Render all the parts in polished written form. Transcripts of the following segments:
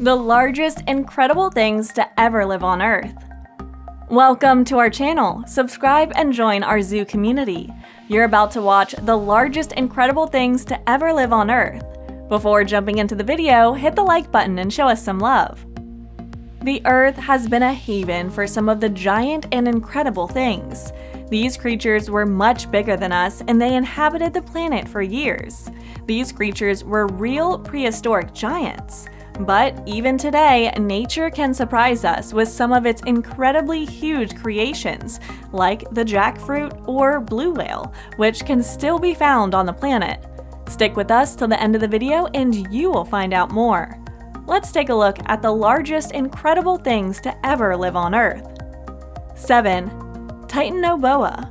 The largest incredible things to ever live on Earth. Welcome to our channel. Subscribe and join our zoo community. You're about to watch the largest incredible things to ever live on Earth. Before jumping into the video, hit the like button and show us some love. The Earth has been a haven for some of the giant and incredible things. These creatures were much bigger than us, and they inhabited the planet for years. These creatures were real prehistoric giants. But even today, nature can surprise us with some of its incredibly huge creations, like the jackfruit or blue whale, which can still be found on the planet. Stick with us till the end of the video and you will find out more. Let's take a look at the largest incredible things to ever live on Earth. 7. Titanoboa.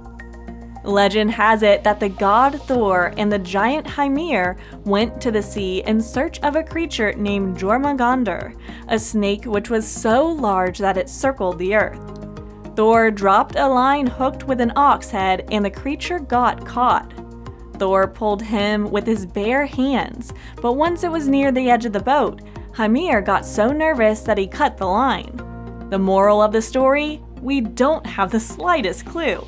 Legend has it that the god Thor and the giant Hymir went to the sea in search of a creature named Jormungandr, a snake which was so large that it circled the earth. Thor dropped a line hooked with an ox head and the creature got caught. Thor pulled him with his bare hands, but once it was near the edge of the boat, Hymir got so nervous that he cut the line. The moral of the story? We don't have the slightest clue.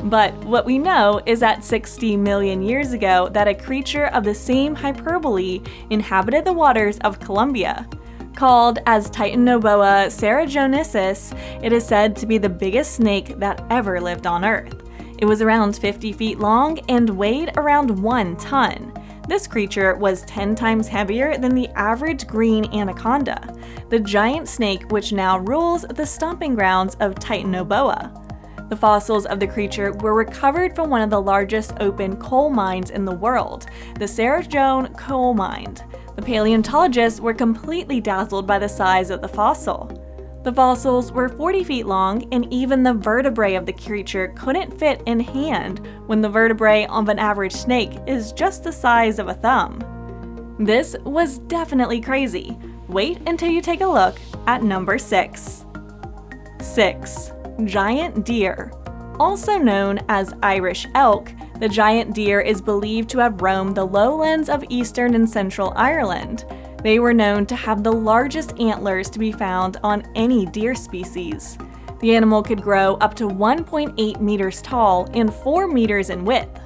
But what we know is that 60 million years ago that a creature of the same hyperbole inhabited the waters of Colombia. Called as Titanoboa ceratogensis, it is said to be the biggest snake that ever lived on Earth. It was around 50 feet long and weighed around 1 ton. This creature was 10 times heavier than the average green anaconda, the giant snake which now rules the stomping grounds of Titanoboa. The fossils of the creature were recovered from one of the largest open coal mines in the world, the Cerrejón coal mine. The paleontologists were completely dazzled by the size of the fossil. The fossils were 40 feet long, and even the vertebrae of the creature couldn't fit in hand when the vertebrae of an average snake is just the size of a thumb. This was definitely crazy. Wait until you take a look at number 6. 6. Giant deer. Also known as Irish elk, the giant deer is believed to have roamed the lowlands of eastern and central Ireland. They were known to have the largest antlers to be found on any deer species. The animal could grow up to 1.8 meters tall and 4 meters in width.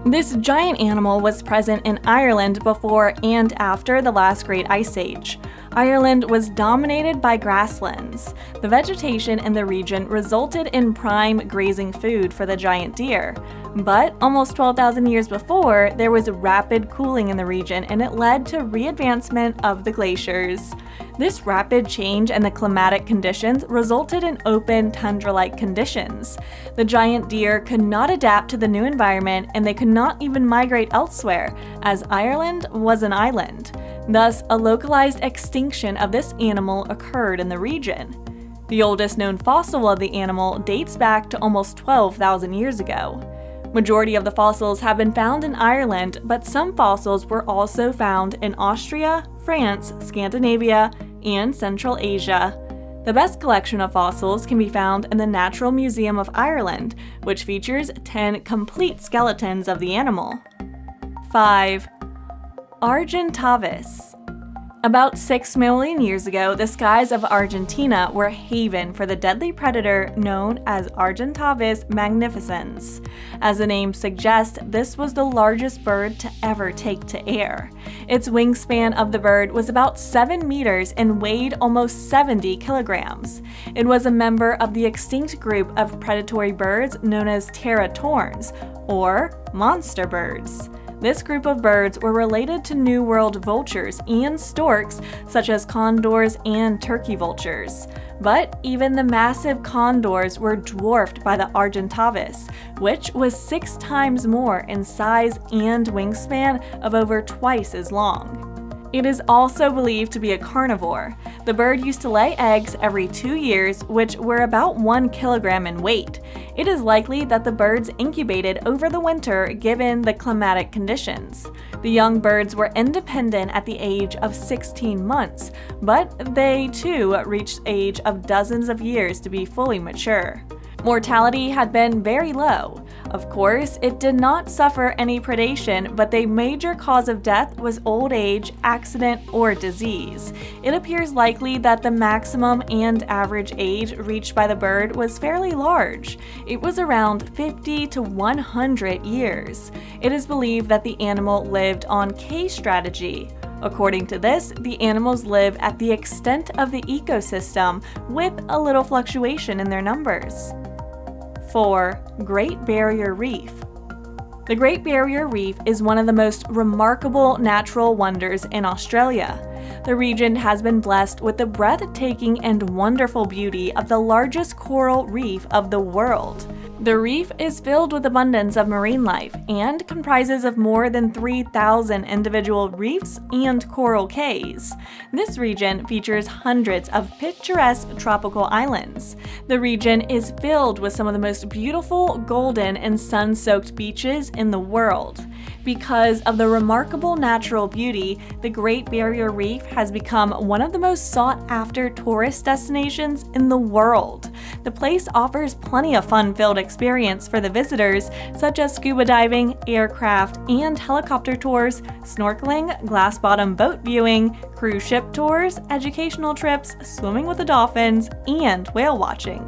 This giant animal was present in Ireland before and after the last Great Ice Age. Ireland was dominated by grasslands. The vegetation in the region resulted in prime grazing food for the giant deer. But almost 12,000 years before, there was rapid cooling in the region and it led to re-advancement of the glaciers. This rapid change in the climatic conditions resulted in open tundra-like conditions. The giant deer could not adapt to the new environment and they could not even migrate elsewhere, as Ireland was an island. Thus, a localized extinction of this animal occurred in the region. The oldest known fossil of the animal dates back to almost 12,000 years ago. Majority of the fossils have been found in Ireland, but some fossils were also found in Austria, France, Scandinavia, and Central Asia. The best collection of fossils can be found in the Natural Museum of Ireland, which features 10 complete skeletons of the animal. 5. Argentavis. About 6 million years ago, the skies of Argentina were a haven for the deadly predator known as Argentavis magnificens. As the name suggests, this was the largest bird to ever take to air. Its wingspan of the bird was about 7 meters and weighed almost 70 kilograms. It was a member of the extinct group of predatory birds known as teratorns, or monster birds. This group of birds were related to New World vultures and storks, such as condors and turkey vultures. But even the massive condors were dwarfed by the Argentavis, which was 6 times more in size and wingspan of over twice as long. It is also believed to be a carnivore. The bird used to lay eggs every 2 years, which were about 1 kilogram in weight. It is likely that the birds incubated over the winter given the climatic conditions. The young birds were independent at the age of 16 months, but they too reached the age of dozens of years to be fully mature. Mortality had been very low. Of course, it did not suffer any predation, but the major cause of death was old age, accident, or disease. It appears likely that the maximum and average age reached by the bird was fairly large. It was around 50 to 100 years. It is believed that the animal lived on K strategy. According to this, the animals live at the extent of the ecosystem with a little fluctuation in their numbers. 4. Great Barrier Reef. The Great Barrier Reef is one of the most remarkable natural wonders in Australia. The region has been blessed with the breathtaking and wonderful beauty of the largest coral reef of the world. The reef is filled with abundance of marine life and comprises of more than 3,000 individual reefs and coral cays. This region features hundreds of picturesque tropical islands. The region is filled with some of the most beautiful golden and sun-soaked beaches in the world. Because of the remarkable natural beauty, the Great Barrier Reef has become one of the most sought-after tourist destinations in the world. The place offers plenty of fun-filled experience for the visitors, such as scuba diving, aircraft and helicopter tours, snorkeling, glass-bottom boat viewing, cruise ship tours, educational trips, swimming with the dolphins, and whale watching.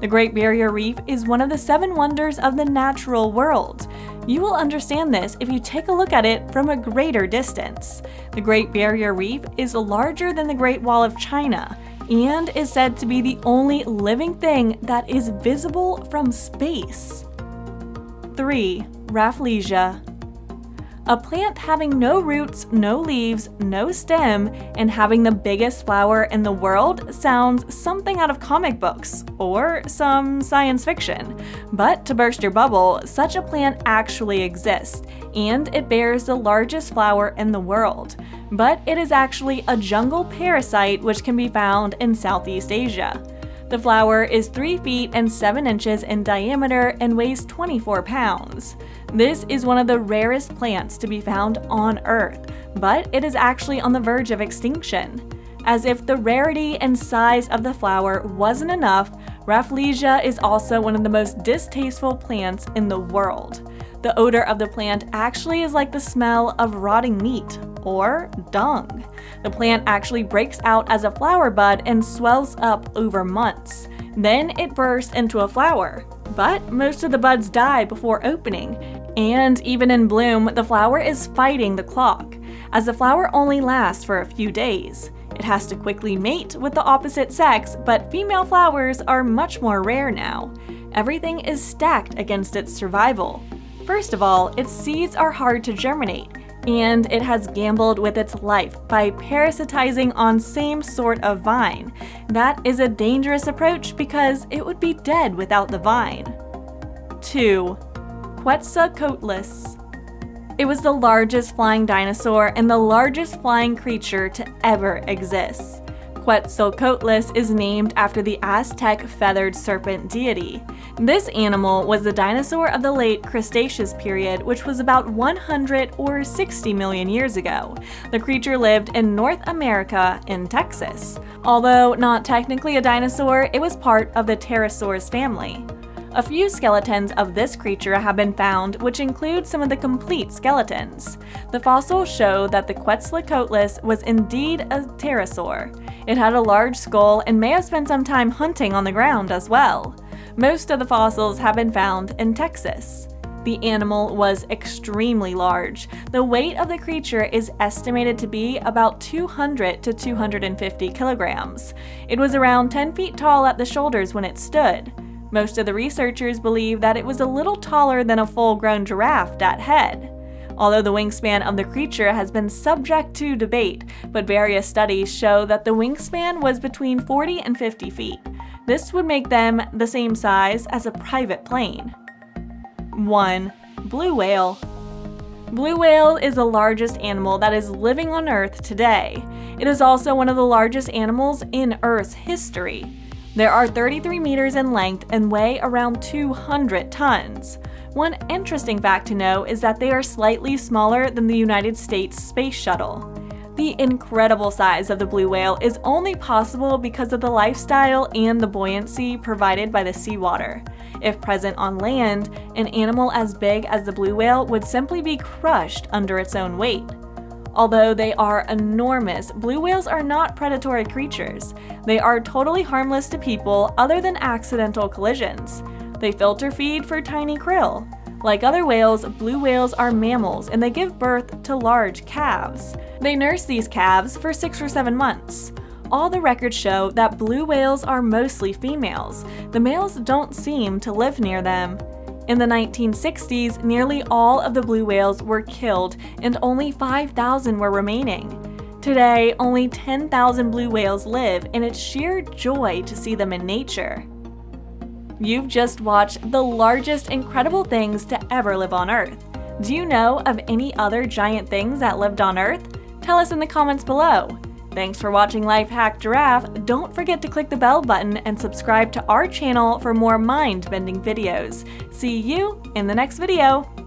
The Great Barrier Reef is one of the 7 wonders of the natural world. You will understand this if you take a look at it from a greater distance. The Great Barrier Reef is larger than the Great Wall of China and is said to be the only living thing that is visible from space. 3. Rafflesia. A plant having no roots, no leaves, no stem, and having the biggest flower in the world sounds something out of comic books or some science fiction. But to burst your bubble, such a plant actually exists, and it bears the largest flower in the world. But it is actually a jungle parasite which can be found in Southeast Asia. The flower is 3 feet and 7 inches in diameter and weighs 24 pounds. This is one of the rarest plants to be found on Earth, but it is actually on the verge of extinction. As if the rarity and size of the flower wasn't enough, Rafflesia is also one of the most distasteful plants in the world. The odor of the plant actually is like the smell of rotting meat, or dung. The plant actually breaks out as a flower bud and swells up over months. Then it bursts into a flower. But most of the buds die before opening, and even in bloom, the flower is fighting the clock, as the flower only lasts for a few days. It has to quickly mate with the opposite sex, but female flowers are much more rare now. Everything is stacked against its survival. First of all, its seeds are hard to germinate, and it has gambled with its life by parasitizing on same sort of vine. That is a dangerous approach because it would be dead without the vine. 2. Quetzalcoatlus. It was the largest flying dinosaur and the largest flying creature to ever exist. Quetzalcoatlus is named after the Aztec feathered serpent deity. This animal was the dinosaur of the late Cretaceous period, which was about 100 or 60 million years ago. The creature lived in North America in Texas. Although not technically a dinosaur, it was part of the pterosaurs family. A few skeletons of this creature have been found, which include some of the complete skeletons. The fossils show that the Quetzalcoatlus was indeed a pterosaur. It had a large skull and may have spent some time hunting on the ground as well. Most of the fossils have been found in Texas. The animal was extremely large. The weight of the creature is estimated to be about 200 to 250 kilograms. It was around 10 feet tall at the shoulders when it stood. Most of the researchers believe that it was a little taller than a full-grown giraffe at head. Although the wingspan of the creature has been subject to debate, but various studies show that the wingspan was between 40 and 50 feet. This would make them the same size as a private plane. 1. Blue whale. Blue whale is the largest animal that is living on Earth today. It is also one of the largest animals in Earth's history. There are 33 meters in length and weigh around 200 tons. One interesting fact to know is that they are slightly smaller than the United States Space Shuttle. The incredible size of the blue whale is only possible because of the lifestyle and the buoyancy provided by the seawater. If present on land, an animal as big as the blue whale would simply be crushed under its own weight. Although they are enormous, blue whales are not predatory creatures. They are totally harmless to people other than accidental collisions. They filter feed for tiny krill. Like other whales, blue whales are mammals and they give birth to large calves. They nurse these calves for 6 or 7 months. All the records show that blue whales are mostly females. The males don't seem to live near them. In the 1960s, nearly all of the blue whales were killed and only 5,000 were remaining. Today, only 10,000 blue whales live, and it's sheer joy to see them in nature. You've just watched the largest incredible things to ever live on Earth. Do you know of any other giant things that lived on Earth? Tell us in the comments below. Thanks for watching Life Hack Giraffe. Don't forget to click the bell button and subscribe to our channel for more mind-bending videos. See you in the next video.